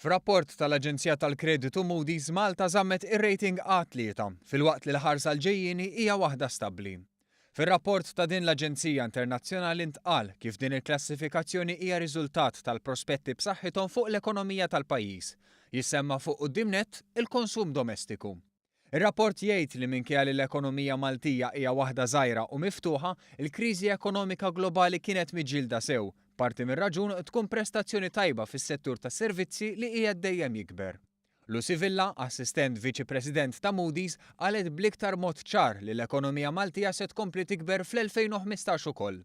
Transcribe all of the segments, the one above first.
F'rapport tal-Aġenzija tal-Kreditu Moody's Malta żammet ir-rating A3 filwaqt li l-ħarsa l-ġejjieni hija waħda stabbli. Fir-rapport ta' din l-Aġenzija Internazzjonali ntqal kif din il-klassifikazzjoni hija riżultat tal-prospetti b'saħħithom fuq l-ekonomija tal-pajjiż. Jissemma fuq quddiem nett il-konsum domestiku. Ir-rapport jgħid li minkejja li l-ekonomija Maltija hija waħda żgħira u miftuħa, il-kriżi ekonomika globali kienet miġġielda sew. Parti mir-raġun tkun prestazzjoni tajba fis-settur tas-servizzi li qiegħed dejjem jikber. Lucy Villa, assistent viċi President ta' Moody's, qalet bl-iktar mod ċar li l-ekonomija Maltija se tkompli tikber fl-2015 ukoll.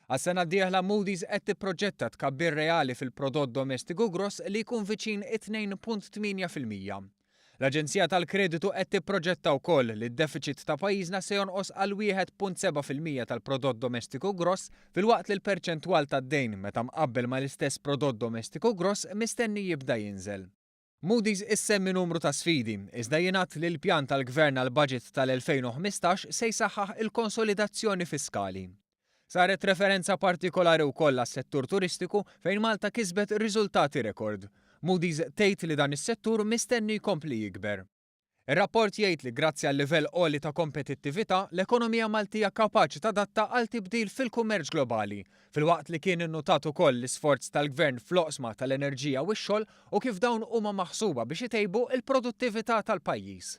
Għas-sena d-dieħla Moody's qed tipproġetta tkabbir reali fil-prodott domestiku gross li jkun viċin 2.8%. L-Aġenzija tal-Kreditu qed tipproġetta wkoll li d-deficit ta' pajjiżna se jonqos għal 1.7% tal-prodott domestiku gross filwaqt li l-perċentwal tad-dejn meta mqabbel mal-istess prodott domestiku gross mistenni jibda jinżel. Moody's issemmi numru ta' sfidi, iżda jingħad li l-pjan tal-Gvern għall budget tal-2015 se jsaħħaħ il-konsolidazzjoni fiskali. Saret referenza partikolari wkoll għas-settur turistiku fejn Malta kisbet riżultati rekord. Moody's tgħid li dan is-settur mistenni jkompli jikber. Ir-rapport jgħid li grazzi għal livell għoli ta' kompetittività, l-ekonomija Maltija kapaċi tadatta għal tibdil fil-kummerċ globali, filwaqt li kien innotat ukoll l-isforz tal-Gvern fl-oqsma tal-enerġija u x-xogħol u kif dawn huma maħsuba biex itejbu l-produttività tal-pajjiż.